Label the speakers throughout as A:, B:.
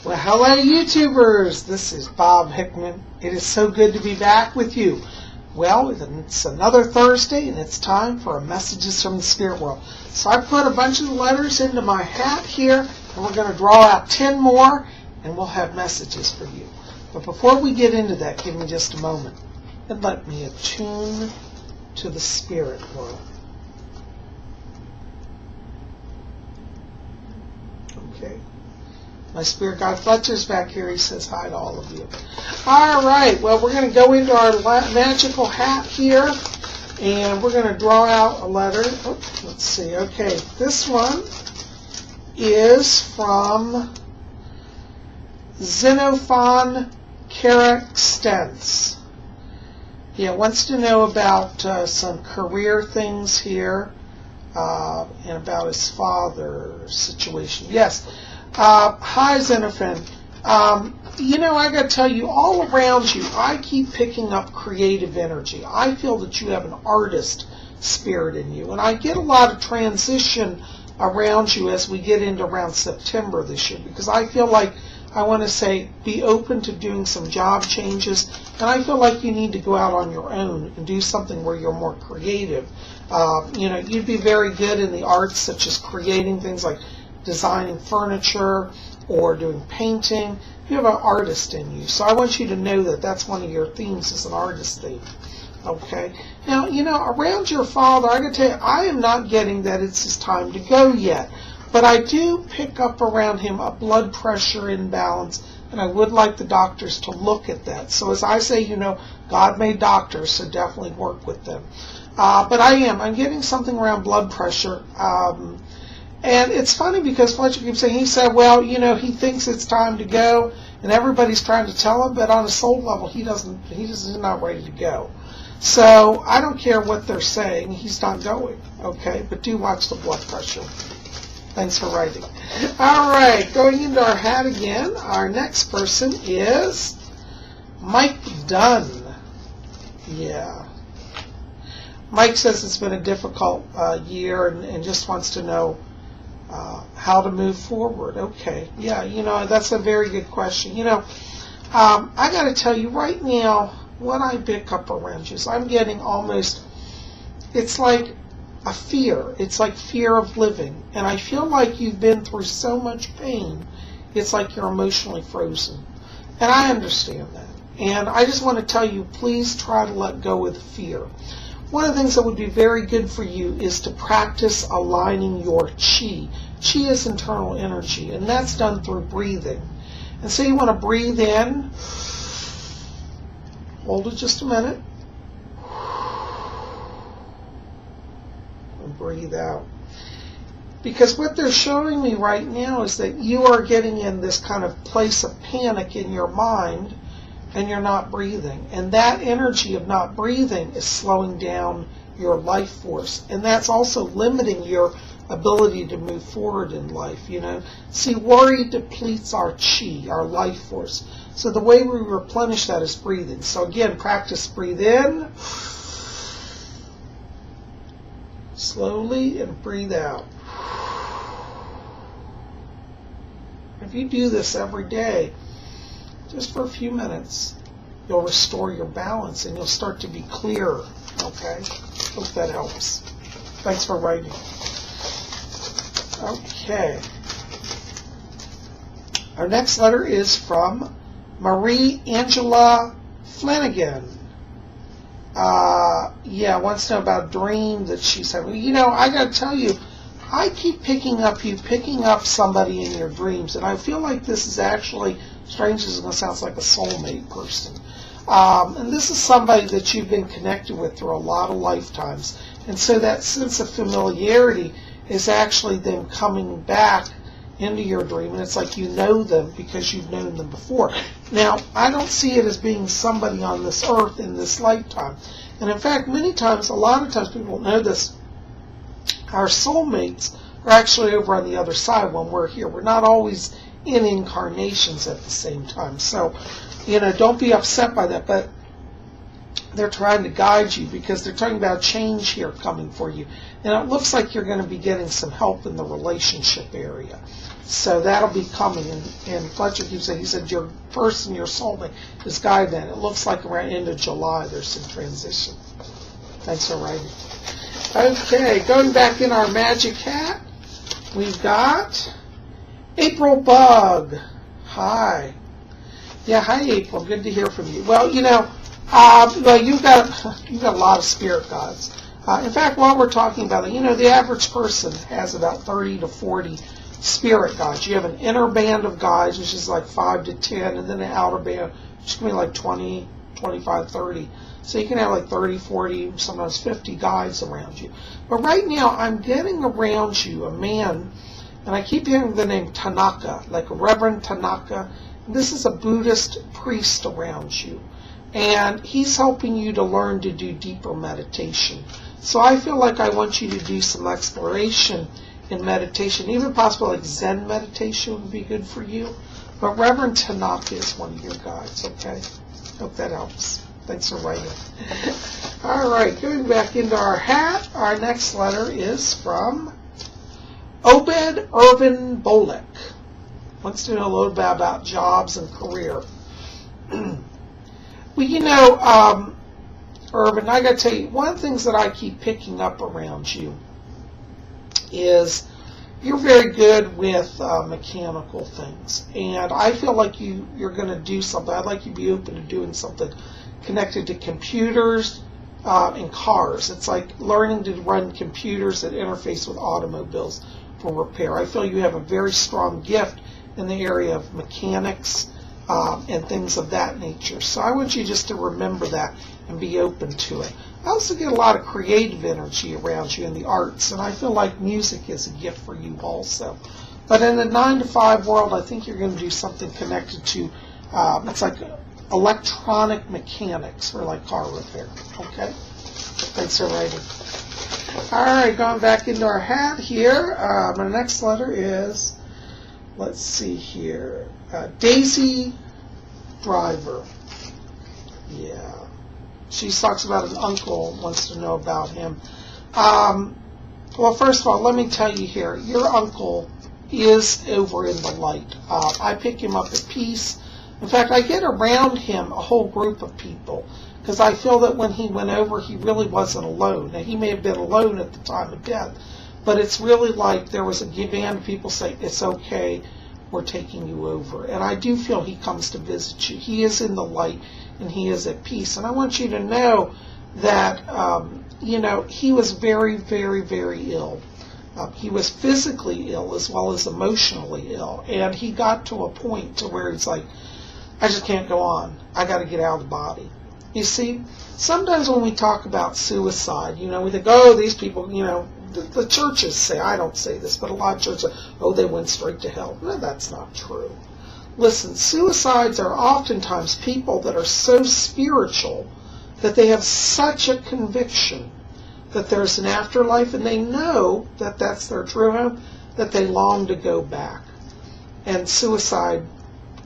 A: Well, hello YouTubers, this is Bob Hickman. It is so good to be back with you. Well, it's another Thursday and it's time for Messages from the Spirit World. So I put a bunch of letters into my hat here and we're going to draw out 10 more and we'll have messages for you. But before we get into that, give me just a moment and let me attune to the Spirit World. Okay. My spirit guide Fletcher's back here. He says hi to all of you. All right. Well, we're going to go into our magical hat here, and we're going to draw out a letter. Oh, let's see. Okay, this one is from Xenophon Carextens. He wants to know about some career things here and about his father's situation. Yes. Hi, Xenophon. I got to tell you, all around you, I keep picking up creative energy. I feel that you have an artist spirit in you. And I get a lot of transition around you as we get into around September this year. Because I feel like, I want to say, be open to doing some job changes. And I feel like you need to go out on your own and do something where you're more creative. You'd be very good in the arts, such as creating things like designing furniture or doing painting. You have an artist in you. So I want you to know that that's one of your themes, is an artist theme. Okay? Now, around your father, I got to tell you, I am not getting that it's his time to go yet. But I do pick up around him a blood pressure imbalance, and I would like the doctors to look at that. So as I say, God made doctors, so definitely work with them. But I'm getting something around blood pressure. And it's funny because Fletcher keeps saying, he said, well, he thinks it's time to go, and everybody's trying to tell him, but on a soul level, he's not ready to go. So I don't care what they're saying, he's not going, okay? But do watch the blood pressure. Thanks for writing. All right, going into our hat again, our next person is Mike Dunn. Yeah. Mike says it's been a difficult year and just wants to know how to move forward. Okay, yeah, that's a very good question. I got to tell you right now, what I pick up around you is I'm getting almost, it's like a fear. It's like fear of living. And I feel like you've been through so much pain, it's like you're emotionally frozen. And I understand that. And I just want to tell you, please try to let go of the fear. One of the things that would be very good for you is to practice aligning your chi. Chi is internal energy, and that's done through breathing. And so you want to breathe in. Hold it just a minute. And breathe out. Because what they're showing me right now is that you are getting in this kind of place of panic in your mind, and you're not breathing. And that energy of not breathing is slowing down your life force. And that's also limiting your ability to move forward in life, See, worry depletes our chi, our life force. So the way we replenish that is breathing. So again, practice breathe in. Slowly, and breathe out. If you do this every day, just for a few minutes, you'll restore your balance and you'll start to be clearer. Okay? Hope that helps. Thanks for writing. Okay. Our next letter is from Marie Angela Flanagan. Wants to know about a dream that she's having. I got to tell you, I keep picking up somebody in your dreams, and I feel like this is actually, strange as it's going to sound, like a soulmate person. And this is somebody that you've been connected with through a lot of lifetimes. And so that sense of familiarity is actually them coming back into your dream. And it's like you know them because you've known them before. Now, I don't see it as being somebody on this earth in this lifetime. And in fact, a lot of times people don't know this, our soulmates are actually over on the other side when we're here. We're not always in incarnations at the same time. So, don't be upset by that. But they're trying to guide you because they're talking about change here coming for you. And it looks like you're going to be getting some help in the relationship area. So that'll be coming. And Fletcher keeps saying, he said, your person, your soulmate, is guided then. It looks like around end of July there's some transition. Thanks for writing. Okay, going back in our magic hat, we've got April Bug. Hi. Yeah, hi April. Good to hear from you. Well, you know, well, you've got a lot of spirit guides. In fact, while we're talking about it, you know, the average person has about 30 to 40 spirit guides. You have an inner band of guides, which is like 5 to 10, and then an outer band, which can be like 20, 25, 30. So you can have like 30, 40, sometimes 50 guides around you. But right now, I'm getting around you a man, and I keep hearing the name Tanaka, like Reverend Tanaka. This is a Buddhist priest around you. And he's helping you to learn to do deeper meditation. So I feel like I want you to do some exploration in meditation. Even possibly like Zen meditation would be good for you. But Reverend Tanaka is one of your guides, okay? Hope that helps. Thanks for writing. All right, going back into our hat, our next letter is from Obed Irvin Bolek. Wants to know a little bit about jobs and career. Well, you know, Irvin, I got to tell you, one of the things that I keep picking up around you is you're very good with mechanical things. And I feel like you're going to do something. I'd like you to be open to doing something connected to computers and cars. It's like learning to run computers that interface with automobiles for repair. I feel you have a very strong gift in the area of mechanics and things of that nature. So I want you just to remember that and be open to it. I also get a lot of creative energy around you in the arts, and I feel like music is a gift for you also. But in the 9 to 5 world, I think you're going to do something connected to, it's like electronic mechanics for like car repair. Okay? Thanks for writing. All right, going back into our hat here. My next letter is, let's see here, Daisy Driver. Yeah. She talks about an uncle, wants to know about him. Well, first of all, let me tell you here, your uncle is over in the light. I pick him up at peace. In fact, I get around him a whole group of people because I feel that when he went over, he really wasn't alone. Now, he may have been alone at the time of death, but it's really like there was a band of people say, it's okay, we're taking you over. And I do feel he comes to visit you. He is in the light, and he is at peace. And I want you to know that, you know, he was very, very, very ill. He was physically ill as well as emotionally ill. And he got to a point to where he's like, I just can't go on. I got to get out of the body. You see, sometimes when we talk about suicide, you know, we think, oh, these people, you know, the churches say, I don't say this, but a lot of churches say, oh, they went straight to hell. No, that's not true. Listen, suicides are oftentimes people that are so spiritual that they have such a conviction that there's an afterlife and they know that that's their true home, that they long to go back. And suicide,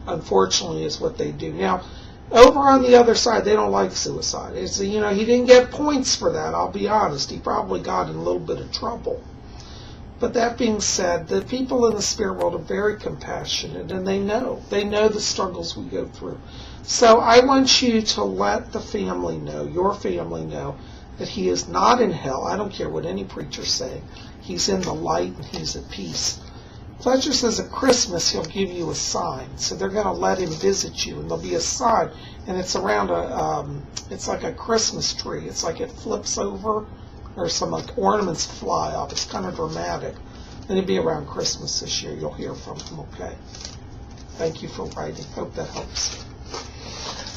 A: unfortunately, is what they do. Now, over on the other side, they don't like suicide. It's, you know, he didn't get points for that, I'll be honest. He probably got in a little bit of trouble. But that being said, the people in the spirit world are very compassionate, and they know the struggles we go through. So I want you to let the family know, your family know, that he is not in hell. I don't care what any preacher say. He's in the light and he's at peace. Fletcher says at Christmas he'll give you a sign. So they're going to let him visit you, and there'll be a sign, and it's around it's like a Christmas tree. It's like it flips over, or some like ornaments fly off. It's kind of dramatic. And it'll be around Christmas this year. You'll hear from him, okay? Thank you for writing. Hope that helps.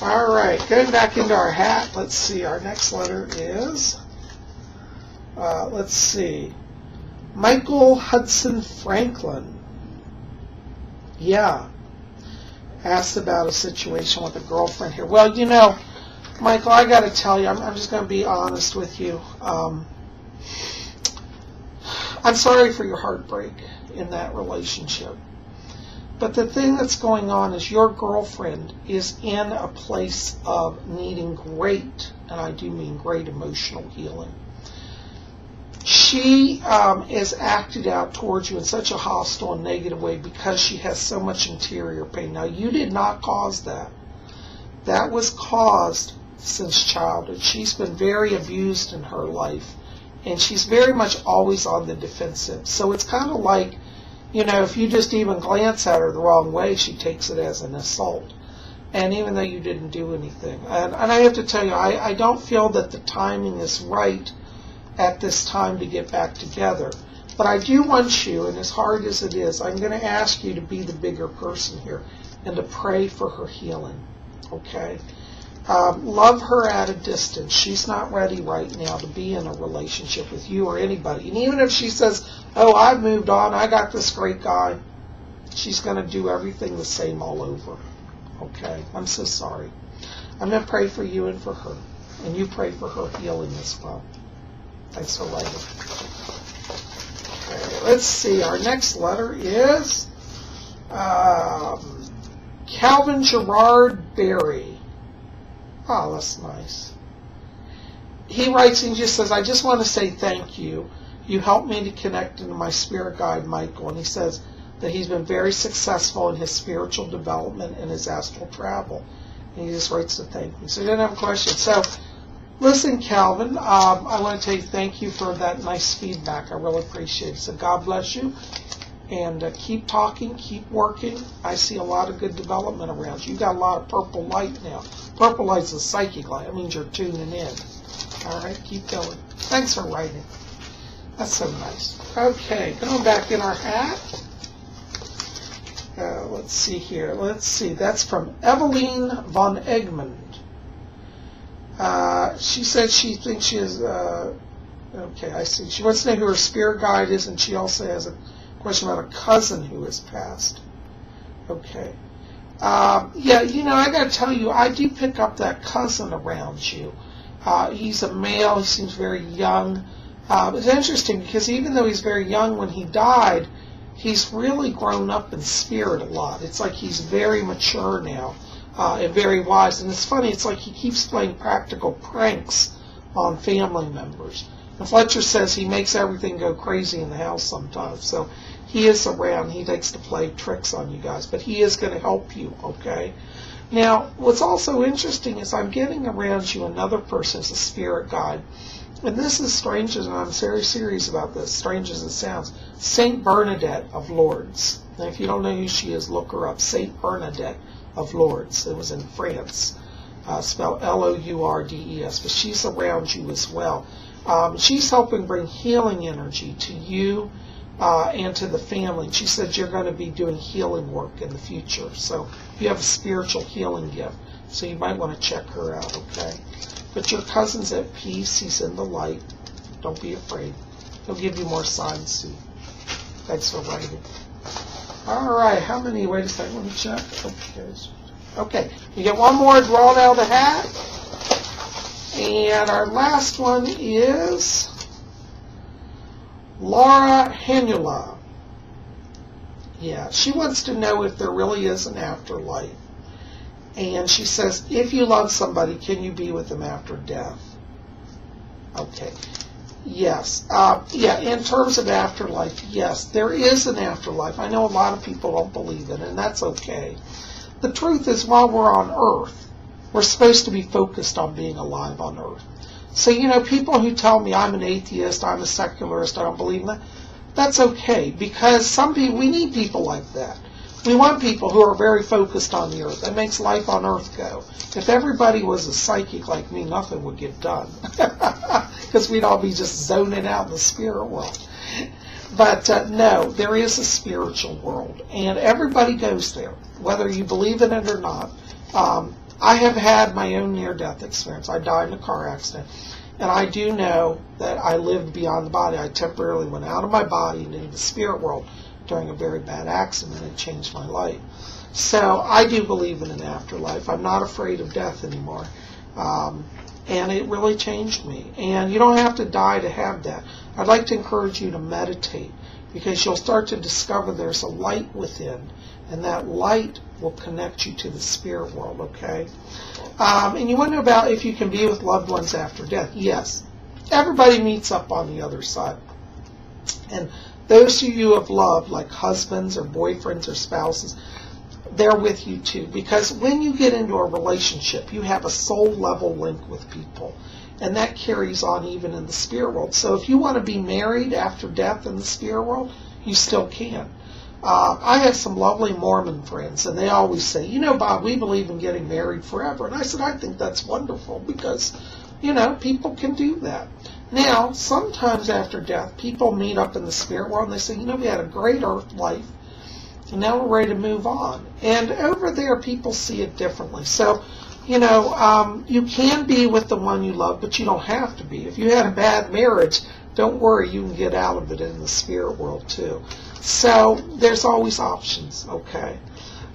A: All right, going back into our hat, let's see. Our next letter is, let's see, Michael Hudson Franklin. Yeah. Asked about a situation with a girlfriend here. Well, you know, Michael, I got to tell you, I'm just going to be honest with you. I'm sorry for your heartbreak in that relationship. But the thing that's going on is your girlfriend is in a place of needing great, and I do mean great, emotional healing. She is acted out towards you in such a hostile and negative way because she has so much interior pain. Now, you did not cause that. That was caused since childhood. She's been very abused in her life, and she's very much always on the defensive. So it's kind of like, you know, if you just even glance at her the wrong way, she takes it as an assault. And even though you didn't do anything. And I have to tell you, I don't feel that the timing is right at this time to get back together. But I do want you, and as hard as it is, I'm going to ask you to be the bigger person here and to pray for her healing. Okay? Love her at a distance. She's not ready right now to be in a relationship with you or anybody. And even if she says, oh, I've moved on, I got this great guy, she's going to do everything the same all over. Okay? I'm so sorry. I'm going to pray for you and for her. And you pray for her healing as well. Thanks for writing. Okay, let's see. Our next letter is Calvin Gerard Berry. Oh, that's nice. He writes and just says, I just want to say thank you. You helped me to connect into my spirit guide, Michael. And he says that he's been very successful in his spiritual development and his astral travel. And he just writes to thank me. So he didn't have a question. So, listen, Calvin, I want to tell you thank you for that nice feedback. I really appreciate it. So God bless you. And keep talking, keep working. I see a lot of good development around you. You got a lot of purple light now. Purple light's a psychic light. That means you're tuning in. All right, keep going. Thanks for writing. That's so nice. Okay, going back in our hat. Let's see here. Let's see. That's from Eveline von Egmond. She said she thinks she is, okay, I see. She wants to know who her spirit guide is, and she also has a question about a cousin who has passed. Okay. Yeah, you know, I got to tell you, I do pick up that cousin around you. He's a male. He seems very young. It's interesting because even though he's very young when he died, he's really grown up in spirit a lot. It's like he's very mature now. And very wise. And it's funny, it's like he keeps playing practical pranks on family members. And Fletcher says he makes everything go crazy in the house sometimes. So he is around. He likes to play tricks on you guys. But he is going to help you, okay? Now, what's also interesting is I'm getting around you another person as a spirit guide. And this is strange, and I'm very serious about this, strange as it sounds. Saint Bernadette of Lourdes. And if you don't know who she is, look her up. Saint Bernadette of Lourdes. It was in France, spelled Lourdes, but she's around you as well. She's helping bring healing energy to you and to the family. She said you're going to be doing healing work in the future, so you have a spiritual healing gift, so you might want to check her out, okay? But your cousin's at peace. He's in the light. Don't be afraid. He'll give you more signs soon. Thanks for writing. All right, how many? Wait a second, let me check. Okay, you get one more drawn out of the hat. And our last one is Laura Henula. Yeah, she wants to know if there really is an afterlife. And she says, if you love somebody, can you be with them after death? Okay. Yes. Yeah, in terms of afterlife, yes, there is an afterlife. I know a lot of people don't believe it, and that's okay. The truth is, while we're on Earth, we're supposed to be focused on being alive on Earth. So, you know, people who tell me I'm an atheist, I'm a secularist, I don't believe in that, that's okay, because some people, we need people like that. We want people who are very focused on the Earth. That makes life on Earth go. If everybody was a psychic like me, nothing would get done. Because we'd all be just zoning out in the spirit world. But no, there is a spiritual world. And everybody goes there, whether you believe in it or not. I have had my own near-death experience. I died in a car accident. And I do know that I lived beyond the body. I temporarily went out of my body and into the spirit world during a very bad accident, and it changed my life. So I do believe in an afterlife. I'm not afraid of death anymore. And it really changed me. And you don't have to die to have that. I'd like to encourage you to meditate, because you'll start to discover there's a light within, and that light will connect you to the spirit world, okay? And you want to know about if you can be with loved ones after death. Yes. Everybody meets up on the other side. And those who you have loved, like husbands or boyfriends or spouses, they're with you too. Because when you get into a relationship, you have a soul level link with people. And that carries on even in the spirit world. So if you want to be married after death in the spirit world, you still can. I have some lovely Mormon friends, and they always say, you know, Bob, we believe in getting married forever. And I said, I think that's wonderful, because, you know, people can do that. Now, sometimes after death, people meet up in the spirit world, and they say, you know, we had a great earth life, and now we're ready to move on. And over there, people see it differently. So, you know, you can be with the one you love, but you don't have to be. If you had a bad marriage, don't worry, you can get out of it in the spirit world too. So there's always options, okay?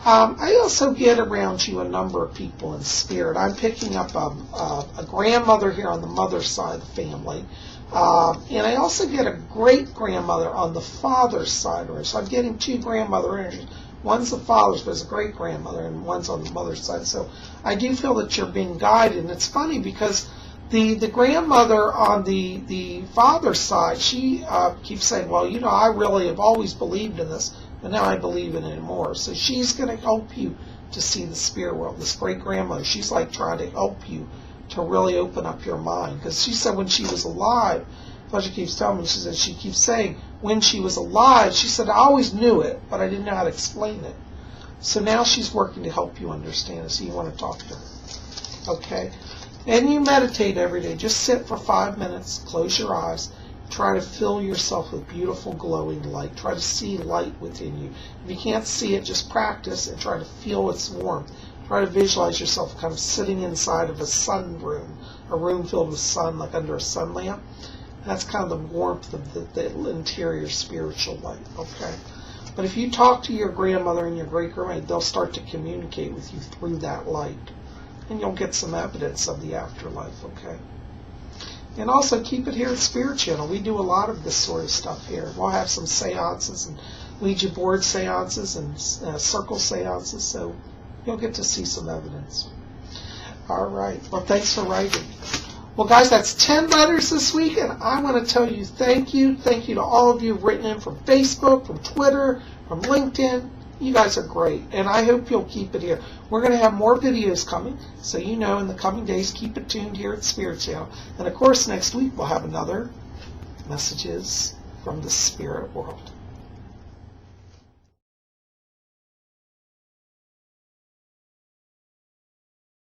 A: I also get around you a number of people in spirit. I'm picking up a grandmother here on the mother's side of the family. And I also get a great-grandmother on the father's side. So I'm getting two grandmother energies. One's the father's, but it's a great-grandmother, and one's on the mother's side. So I do feel that you're being guided. And it's funny because the grandmother on the father's side, she keeps saying, well, you know, I really have always believed in this, but now I believe in it more. So she's going to help you to see the spirit world. This great-grandmother, she's like trying to help you to really open up your mind. Because she said when she was alive, what she keeps telling me, she said she keeps saying, when she was alive, she said, I always knew it, but I didn't know how to explain it. So now she's working to help you understand it, so you want to talk to her. Okay? And you meditate every day. Just sit for 5 minutes, close your eyes, try to fill yourself with beautiful glowing light. Try to see light within you. If you can't see it, just practice and try to feel its warmth. Try to visualize yourself kind of sitting inside of a sun room, a room filled with sun, like under a sun lamp. That's kind of the warmth of the interior spiritual light, okay? But if you talk to your grandmother and your great-grandmother, they'll start to communicate with you through that light. And you'll get some evidence of the afterlife, okay? And also keep it here at Spiritchannel. We do a lot of this sort of stuff here. We'll have some seances and Ouija board seances and circle seances, so you'll get to see some evidence. All right. Well, thanks for writing. Well, guys, that's 10 letters this week, and I want to tell you thank you. Thank you to all of you who've written in from Facebook, from Twitter, from LinkedIn. You guys are great, and I hope you'll keep it here. We're going to have more videos coming, so you know in the coming days, keep it tuned here at Spiritchannel. And, of course, next week we'll have another Messages from the Spirit World.